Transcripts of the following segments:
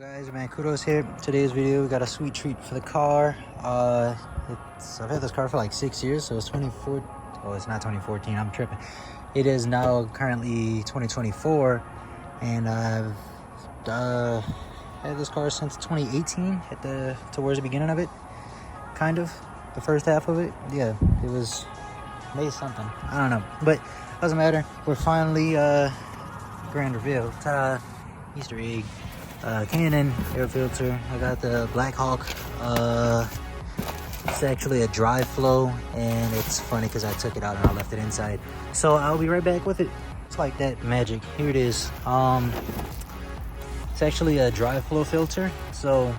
Guys, man, kudos here. Today's video, we got a sweet treat for the car. I've had this car for like 6 years, so it's 24. Oh, it's not 2014. I'm tripping. It is now currently 2024, and I've had this car since 2018 towards the beginning of it, kind of the first half of it. Yeah, it was May something. I don't know, but doesn't matter. We're finally grand reveal. Ta-da! Easter egg. K&N air filter. I got the Black Hawk. It's actually a dry flow, and it's funny because I took it out and I left it inside. So I'll be right back with it. It's like that magic. Here it is. It's actually a dry flow filter. So,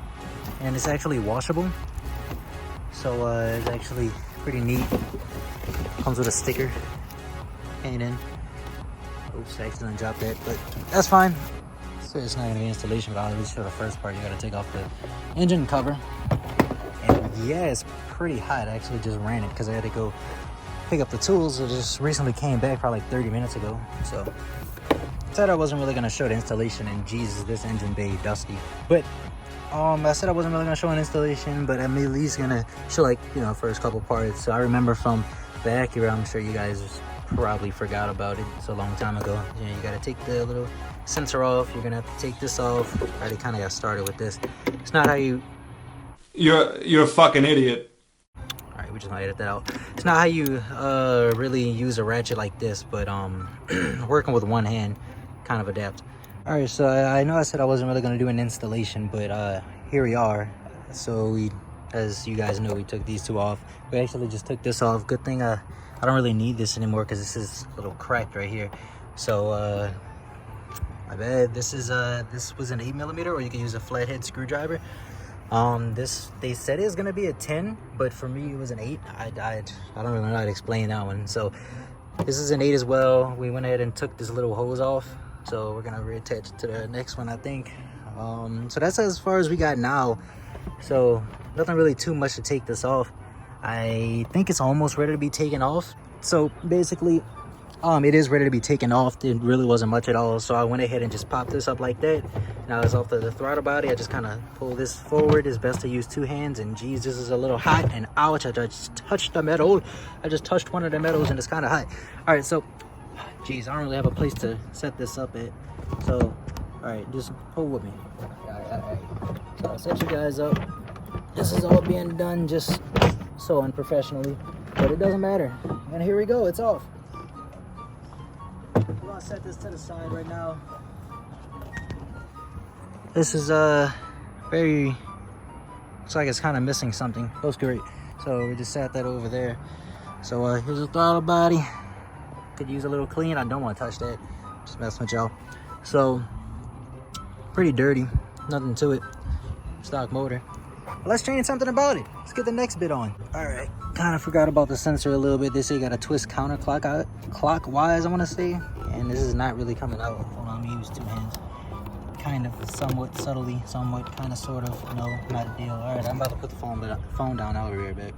and it's actually washable. So it's actually pretty neat. Comes with a sticker. K&N. Oops, I accidentally dropped that, but that's fine. So it's not gonna be installation, but at least for the first part, you gotta take off the engine cover. And yeah, it's pretty hot. I actually just ran it because I had to go pick up the tools. I just recently came back probably like 30 minutes ago. So I said I wasn't really gonna show the installation, and Jesus, this engine bay dusty. But I said I wasn't really gonna show an installation, but I'm at least gonna show, like, you know, first couple parts. So I remember from the Acura, I'm sure you guys probably forgot about it. It's a long time ago. You know, you gotta take the little sensor off. You're gonna have to take this off. I already kind of got started with this. It's not how you... You're a fucking idiot. All right, we just might edit that out. It's not how you really use a ratchet like this, but working with one hand, kind of adapt. All right, so I know I said I wasn't really gonna do an installation, but here we are. So we, as you guys know, we took these two off. We actually just took this off. Good thing I don't really need this anymore because this is a little cracked right here. So my bad. This was an 8mm, or you can use a flathead screwdriver. They said it was gonna be a 10, but for me it was an 8. I don't really know how to explain that one. So this is an 8 as well. We went ahead and took this little hose off, so we're gonna reattach it to the next one, I think. So that's as far as we got now. So nothing really too much to take this off. I think it's almost ready to be taken off. So basically, it is ready to be taken off. It really wasn't much at all. So I went ahead and just popped this up like that. Now it's off the throttle body. I just kind of pull this forward. It's best to use two hands. And geez, this is a little hot. And ouch, I just touched the metal. I just touched one of the metals and it's kind of hot. All right, so geez, I don't really have a place to set this up at. So, all right, just hold with me. All right. So I'll set you guys up. This is all being done just so unprofessionally, but it doesn't matter. And here we go, it's off. I'm gonna set this to the side right now. This is very, looks like it's kind of missing something. Looks great. So we just sat that over there. So here's the throttle body. Could use a little clean. I don't want to touch that. Just messing with y'all. So pretty dirty. Nothing to it. Stock motor. But let's change something about it. Let's get the next bit on. All right. Kind of forgot about the sensor a little bit. They say you got to twist counterclockwise, I want to say. And this is not really coming out. Hold on, let me use two hands. Kind of, somewhat, subtly, somewhat, kind of, sort of. No, not a deal. All right, I'm about to put the phone down. I'll be right back.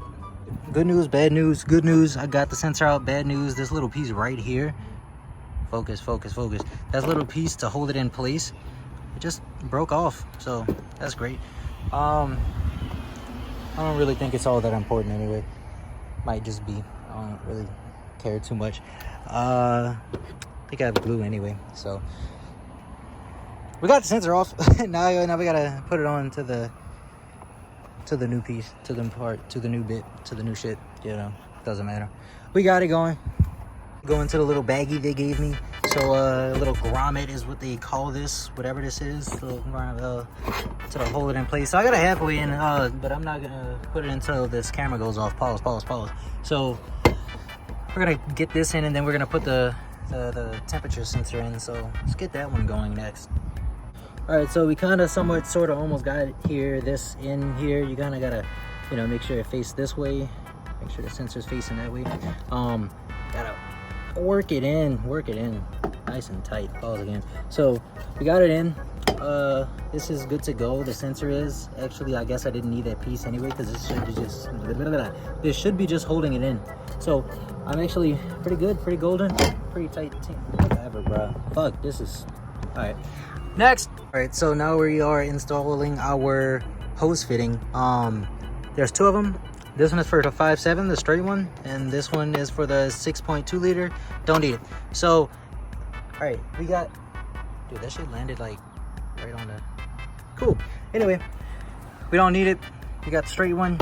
Good news, bad news. Good news, I got the sensor out. Bad news, this little piece right here. Focus. That little piece to hold it in place, it just broke off. So that's great. I don't really think it's all that important anyway. Might just be. I don't really care too much. I think I have glue anyway, so we got the sensor off. now we gotta put it on to the new piece, to the part, to the new bit, to the new shit. You know, doesn't matter. We got it going. Going to the little baggie they gave me. So a little grommet is what they call this, whatever this is. To hold it in place. So I got it halfway in, but I'm not gonna put it until this camera goes off. Pause. So we're gonna get this in, and then we're gonna put the temperature sensor in. So let's get that one going next. All right, so we kind of sort of almost got it here. This in here, you kind of gotta, you know, make sure it faces this way. Make sure the sensor's facing that way. Gotta work it in nice and tight. Pause again. So we got it in. This is good to go. The sensor is actually, I guess I didn't need that piece anyway, because this should be just holding it in. So I'm actually pretty good, pretty golden, pretty tight. Whatever, bro. Fuck, this is all right. Next. All right, so now we are installing our hose fitting. There's two of them. This one is for the 5.7, the straight one, and this one is for the 6.2 liter. Don't need it. So, all right, we got, dude, that shit landed like right on the, cool. Anyway, we don't need it. We got the straight one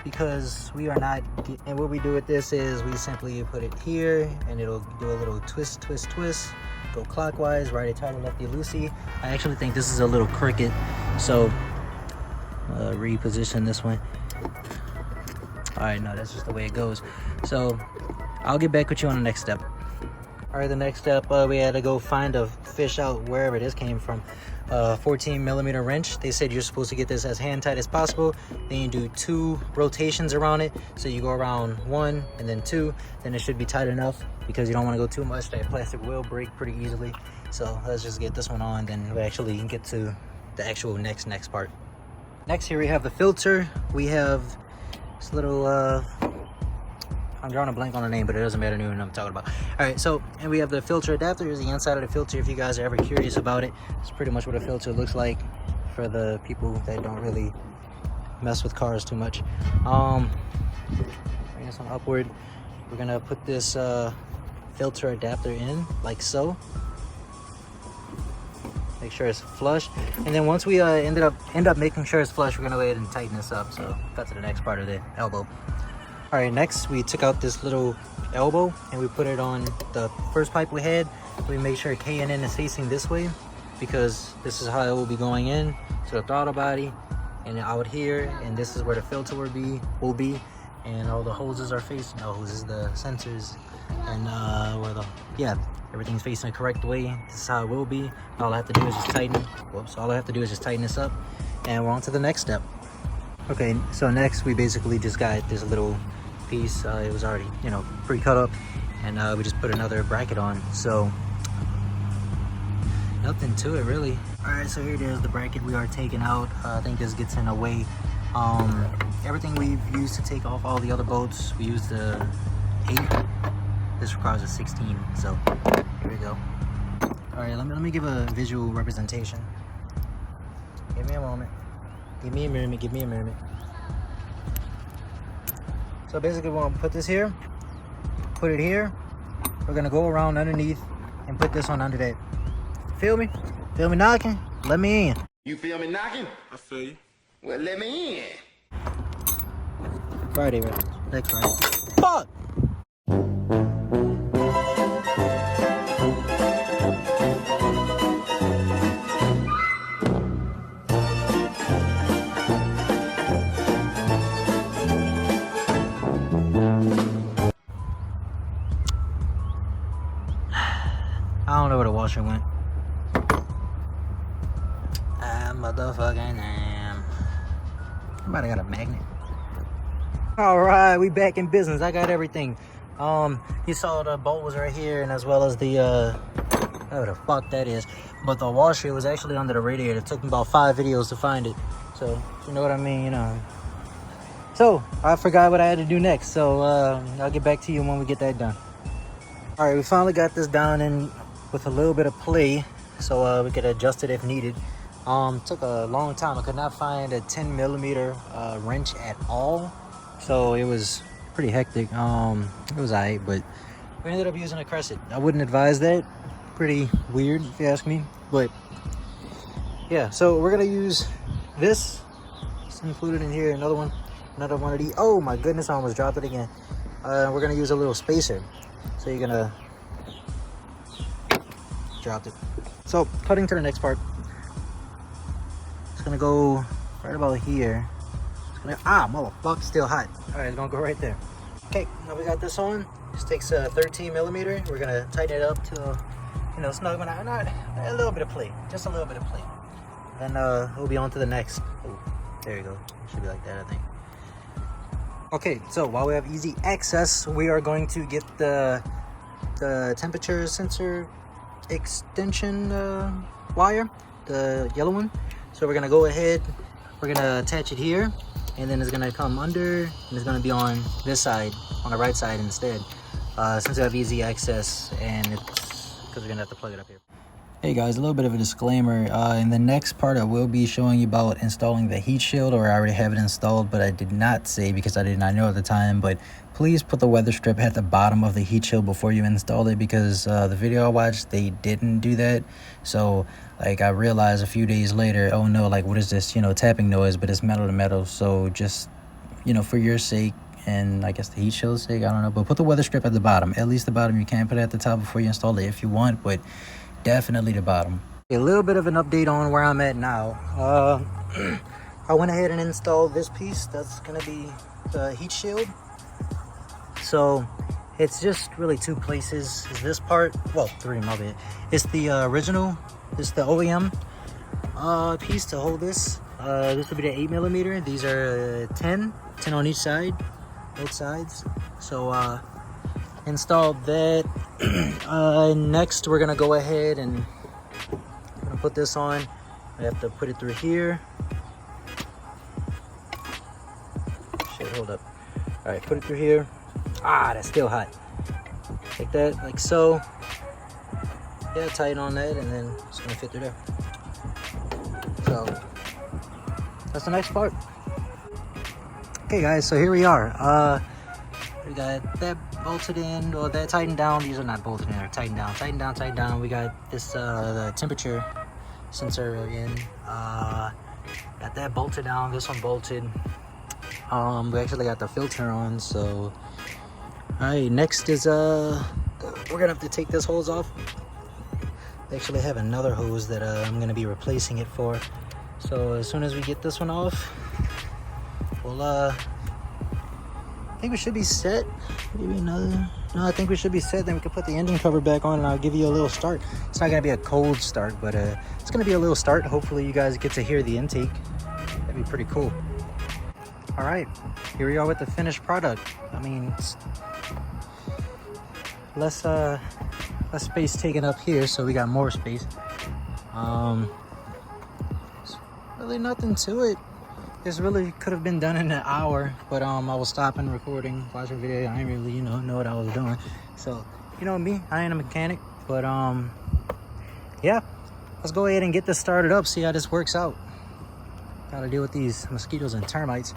because we are not, and what we do with this is we simply put it here and it'll do a little twist, twist, twist. Go clockwise, righty tighty, lefty loosey. I actually think this is a little crooked, so reposition this one. All right, no, that's just the way it goes. So I'll get back with you on the next step. All right, the next step, we had to go find a fish out wherever this came from. 14 millimeter wrench. They said you're supposed to get this as hand tight as possible. Then you do 2 rotations around it. So you go around 1 and then 2, then it should be tight enough because you don't want to go too much. That plastic will break pretty easily. So let's just get this one on, then we actually get to the actual next part. Next, here we have the filter. We have this little I'm drawing a blank on the name, but it doesn't matter, I know what I'm talking about. All right, so, and we have the filter adapter. Here's the inside of the filter if you guys are ever curious about it. It's pretty much what a filter looks like for the people that don't really mess with cars too much. Bring this one upward. We're gonna put this filter adapter in like so. Make sure it's flush, and then once we end up making sure it's flush, we're gonna go ahead and tighten this up. So cut to the next part of the elbow. All right, next we took out this little elbow and we put it on the first pipe we had. We make sure K&N is facing this way because this is how it will be going in to the throttle body and out here, and this is where the filter will be, and all the hoses are facing, the sensors, and everything's facing the correct way. This is how it will be. All I have to do is just tighten. All I have to do is just tighten this up, and we're on to the next step. Okay, so next we basically just got this little piece. It was already, pre-cut up, and we just put another bracket on. So nothing to it really. All right, so here it is, the bracket we are taking out. I think this gets in the way. Everything we've used to take off all the other bolts, we used the 8. This requires a 16. So here we go. All right, let me give a visual representation. Give me a moment. Give me a moment. So basically we're gonna put this here, put it here. We're gonna go around underneath and put this one under that. Feel me? Feel me knocking? Let me in. You feel me knocking? I feel you. Well, let me in. Friday, right? Next Friday. Fuck! I don't know where the washer went. Motherfucking damn. Somebody got a magnet. All right, we back in business. I got everything. You saw the bolt was right here, and as well as the whatever the fuck that is. But the washer was actually under the radiator. It took me about 5 videos to find it. So you know what I mean, So I forgot what I had to do next. So I'll get back to you when we get that done. All right, we finally got this down and with a little bit of play, so we could adjust it if needed. Took a long time. I could not find a 10 millimeter wrench at all, so it was pretty hectic. It was alright, but we ended up using a Crescent. I wouldn't advise that. Pretty weird if you ask me, but yeah. So we're gonna use this. It's included in here. Another one of these. Oh my goodness, I almost dropped it again. We're gonna use a little spacer. So you're gonna drop it. So cutting to the next part. It's gonna go right about here. It's gonna, motherfucker, still hot. All right, it's gonna go right there. Okay, now we got this on. This takes a 13 millimeter. We're gonna tighten it up to, it's not a little bit of play, just a little bit of play. Then we'll be on to the next. Oh, there you go. It should be like that, I think. Okay, so while we have easy access, we are going to get the temperature sensor extension wire, the yellow one. So we're gonna go ahead, we're gonna attach it here, and then it's gonna come under, and it's gonna be on this side, on the right side instead. Since we have easy access, and it's because we're gonna have to plug it up here. Hey guys, a little bit of a disclaimer. In the next part, I will be showing you about installing the heat shield, or I already have it installed, but I did not say because I did not know at the time. But please put the weather strip at the bottom of the heat shield before you install it, because the video I watched, they didn't do that. So like I realized a few days later, oh no, like what is this, you know, tapping noise, but it's metal to metal. So just, you know, for your sake, and I guess the heat shield's sake, I don't know, but put the weather strip at the bottom. At least the bottom. You can put it at the top before you install it if you want, but definitely the bottom. A little bit of an update on where I'm at now. I went ahead and installed this piece. That's gonna be the heat shield. So it's just really two places. Is this part, well, three, my bad. It's the original, it's the OEM piece to hold this. This will be the 8mm. These are 10 on each side, both sides. So installed that. Next we're gonna go ahead and put this on. I have to put it through here. Shit, hold up. All right, put it through here. Ah, that's still hot. Like that, like so. Yeah, tight on that, and then it's gonna fit through there. So that's the next part. Okay guys, so here we are. We got that bolted in, or that tightened down. These are not bolted in, they're tightened down, tightened down, tightened down. We got this the temperature sensor in. Got that bolted down, this one bolted. We actually got the filter on. So alright, next is we're gonna have to take this hose off. They actually have another hose that I'm gonna be replacing it for. So as soon as we get this one off, we'll I think we should be set. Maybe another. No, I think we should be set. Then we can put the engine cover back on, and I'll give you a little start. It's not gonna be a cold start, but it's gonna be a little start. Hopefully, you guys get to hear the intake. That'd be pretty cool. All right, here we are with the finished product. I mean, it's less space taken up here, so we got more space. There's really nothing to it. This really could have been done in an hour, but I was stopping recording, watching video. I didn't really, you know what I was doing. So, you know me, I ain't a mechanic, but yeah, let's go ahead and get this started up, see how this works out. Gotta deal with these mosquitoes and termites.